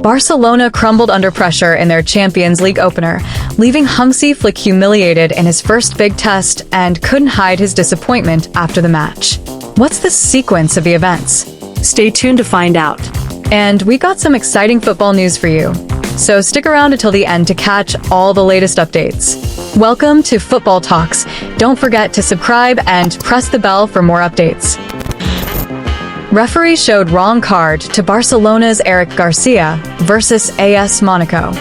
Barcelona crumbled under pressure in their Champions League opener, leaving Hansi Flick humiliated in his first big test and couldn't hide his disappointment after the match. What's the sequence of the events? Stay tuned to find out. And we got some exciting football news for you. So stick around until the end to catch all the latest updates. Welcome to Football Talks. Don't forget to subscribe and press the bell for more updates. Referee showed wrong card to Barcelona's Garcia versus AS Monaco.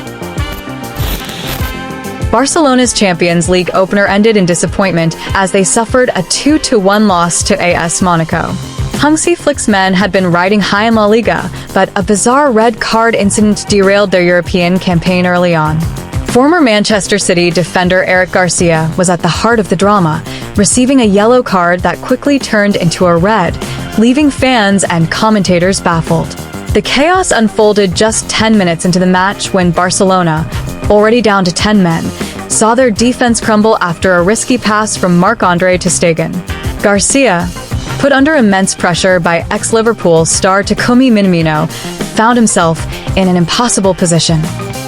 Barcelona's Champions League opener ended in disappointment as they suffered a 2-1 loss to AS Monaco. Hansi Flick's men had been riding high in La Liga, but a bizarre red card incident derailed their European campaign early on. Former Manchester City defender Garcia was at the heart of the drama, receiving a yellow card that quickly turned into a red, leaving fans and commentators baffled. The chaos unfolded just 10 minutes into the match when Barcelona, already down to 10 men, saw their defense crumble after a risky pass from Marc-Andre ter Stegen. Garcia, put under immense pressure by ex-Liverpool star Minamino, found himself in an impossible position.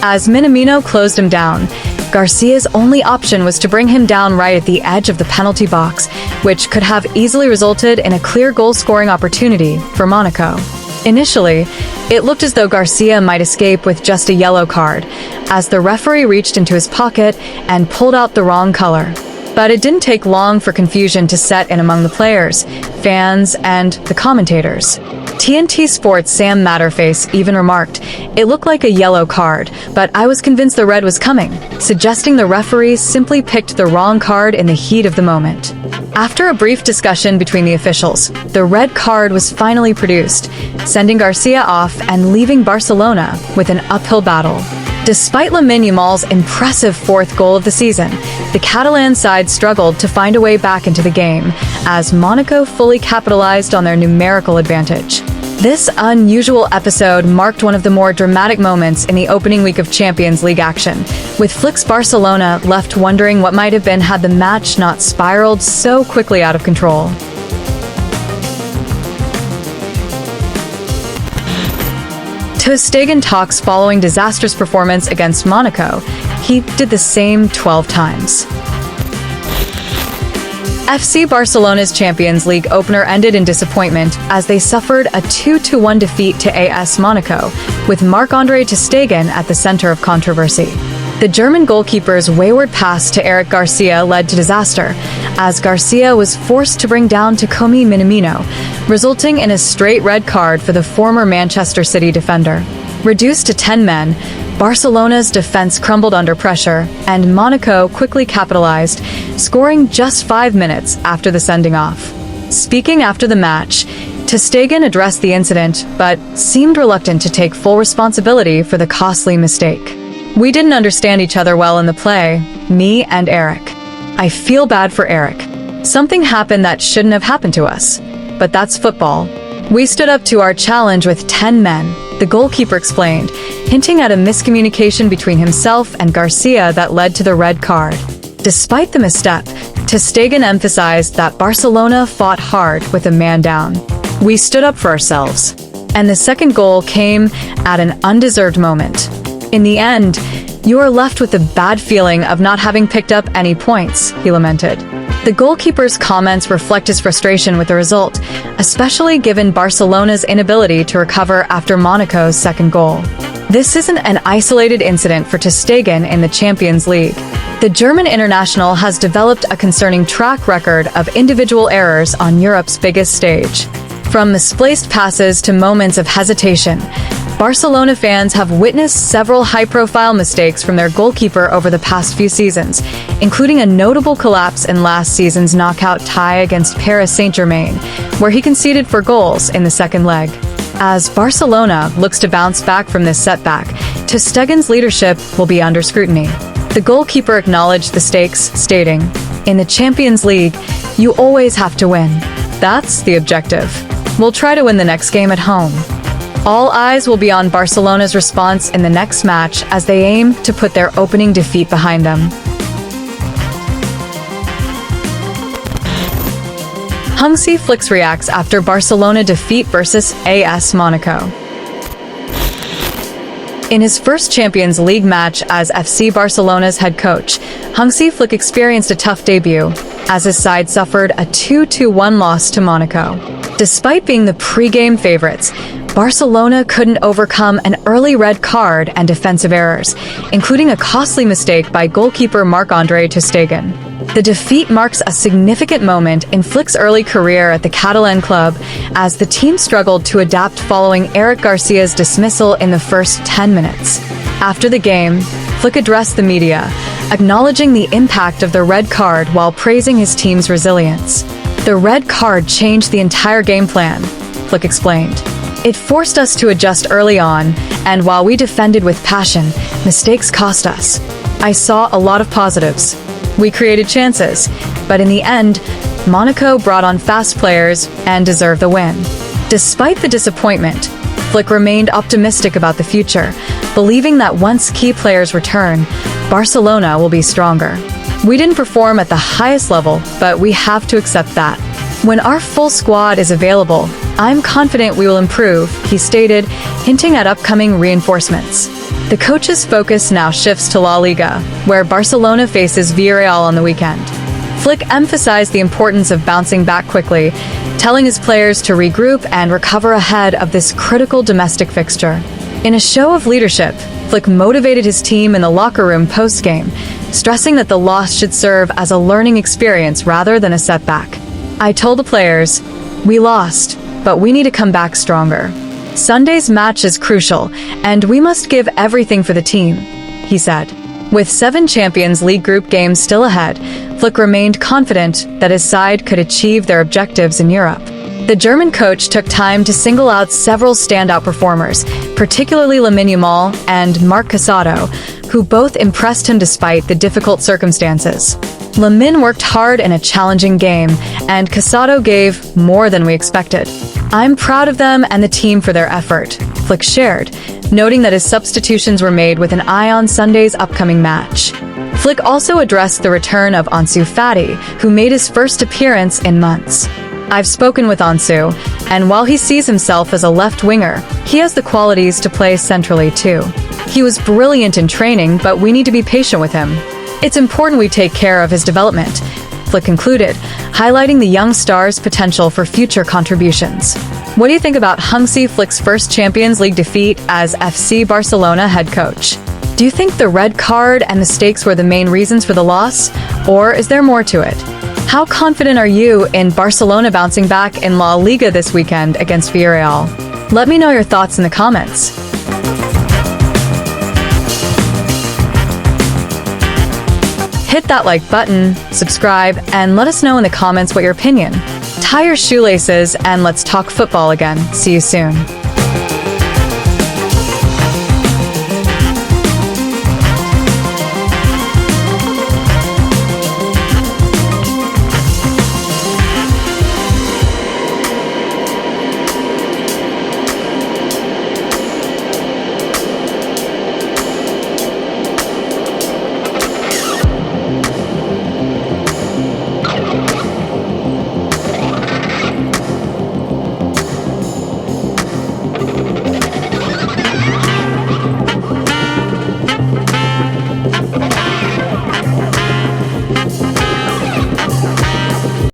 As Minamino closed him down, Garcia's only option was to bring him down right at the edge of the penalty box, which could have easily resulted in a clear goal-scoring opportunity for Monaco. Initially, it looked as though Garcia might escape with just a yellow card, as the referee reached into his pocket and pulled out the wrong color. But it didn't take long for confusion to set in among the players, fans, and the commentators. TNT Sports' Sam Matterface even remarked, "It looked like a yellow card, but I was convinced the red was coming," suggesting the referee simply picked the wrong card in the heat of the moment. After a brief discussion between the officials, the red card was finally produced, sending Garcia off and leaving Barcelona with an uphill battle. Despite Lamine Yamal's impressive fourth goal of the season, the Catalan side struggled to find a way back into the game, as Monaco fully capitalized on their numerical advantage. This unusual episode marked one of the more dramatic moments in the opening week of Champions League action, with Flick's Barcelona left wondering what might have been had the match not spiraled so quickly out of control. Ter Stegen talks following disastrous performance against Monaco. He did the same 12 times. FC Barcelona's Champions League opener ended in disappointment as they suffered a 2-1 defeat to AS Monaco, with Marc-Andre ter Stegen at the center of controversy. The German goalkeeper's wayward pass to Garcia led to disaster, as Garcia was forced to bring down Minamino, resulting in a straight red card for the former Manchester City defender. Reduced to 10 men, Barcelona's defense crumbled under pressure, and Monaco quickly capitalized, scoring just 5 minutes after the sending-off. Speaking after the match, ter Stegen addressed the incident, but seemed reluctant to take full responsibility for the costly mistake. "We didn't understand each other well in the play, me and Eric. I feel bad for Eric. Something happened that shouldn't have happened to us. But that's football. We stood up to our challenge with 10 men," the goalkeeper explained, hinting at a miscommunication between himself and Garcia that led to the red card. Despite the misstep, ter Stegen emphasized that Barcelona fought hard with a man down. "We stood up for ourselves. And the second goal came at an undeserved moment. In the end, you are left with the bad feeling of not having picked up any points," he lamented. The goalkeeper's comments reflect his frustration with the result, especially given Barcelona's inability to recover after Monaco's second goal. This isn't an isolated incident for ter Stegen in the Champions League. The German international has developed a concerning track record of individual errors on Europe's biggest stage. From misplaced passes to moments of hesitation, Barcelona fans have witnessed several high-profile mistakes from their goalkeeper over the past few seasons, including a notable collapse in last season's knockout tie against Paris Saint-Germain, where he conceded 4 goals in the second leg. As Barcelona looks to bounce back from this setback, ter Stegen's leadership will be under scrutiny. The goalkeeper acknowledged the stakes, stating, "In the Champions League, you always have to win. That's the objective. We'll try to win the next game at home." All eyes will be on Barcelona's response in the next match as they aim to put their opening defeat behind them. Hansi Flick reacts after Barcelona defeat versus AS Monaco. In his first Champions League match as FC Barcelona's head coach, Hansi Flick experienced a tough debut, as his side suffered a 2-1 loss to Monaco. Despite being the pre-game favorites, Barcelona couldn't overcome an early red card and defensive errors, including a costly mistake by goalkeeper Marc-Andre ter Stegen. The defeat marks a significant moment in Flick's early career at the Catalan club, as the team struggled to adapt following Eric Garcia's dismissal in the first 10 minutes. After the game, Flick addressed the media, acknowledging the impact of the red card while praising his team's resilience. "The red card changed the entire game plan," Flick explained. "It forced us to adjust early on, and while we defended with passion, mistakes cost us. I saw a lot of positives. We created chances, but in the end, Monaco brought on fast players and deserved the win." Despite the disappointment, Flick remained optimistic about the future, believing that once key players return, Barcelona will be stronger. "We didn't perform at the highest level, but we have to accept that. When our full squad is available, I'm confident we will improve," he stated, hinting at upcoming reinforcements. The coach's focus now shifts to La Liga, where Barcelona faces Villarreal on the weekend. Flick emphasized the importance of bouncing back quickly, telling his players to regroup and recover ahead of this critical domestic fixture. In a show of leadership, Flick motivated his team in the locker room post-game, stressing that the loss should serve as a learning experience rather than a setback. "I told the players, we lost, but we need to come back stronger. Sunday's match is crucial, and we must give everything for the team," he said. With 7 Champions League group games still ahead, Flick remained confident that his side could achieve their objectives in Europe. The German coach took time to single out several standout performers, particularly Lamine Yamal and Marc Casado, who both impressed him despite the difficult circumstances. Lamine worked hard in a challenging game, and Casado gave more than we expected. "I'm proud of them and the team for their effort," Flick shared, noting that his substitutions were made with an eye on Sunday's upcoming match. Flick also addressed the return of Ansu Fati, who made his first appearance in months. "I've spoken with Ansu, and while he sees himself as a left winger, he has the qualities to play centrally too. He was brilliant in training, but we need to be patient with him. It's important we take care of his development," Flick concluded, highlighting the young star's potential for future contributions. What do you think about Hansi Flick's first Champions League defeat as FC Barcelona head coach? Do you think the red card and mistakes were the main reasons for the loss, or is there more to it? How confident are you in Barcelona bouncing back in La Liga this weekend against Villarreal? Let me know your thoughts in the comments. Hit that like button, subscribe, and let us know in the comments what your opinion. Tie your shoelaces and let's talk football again. See you soon.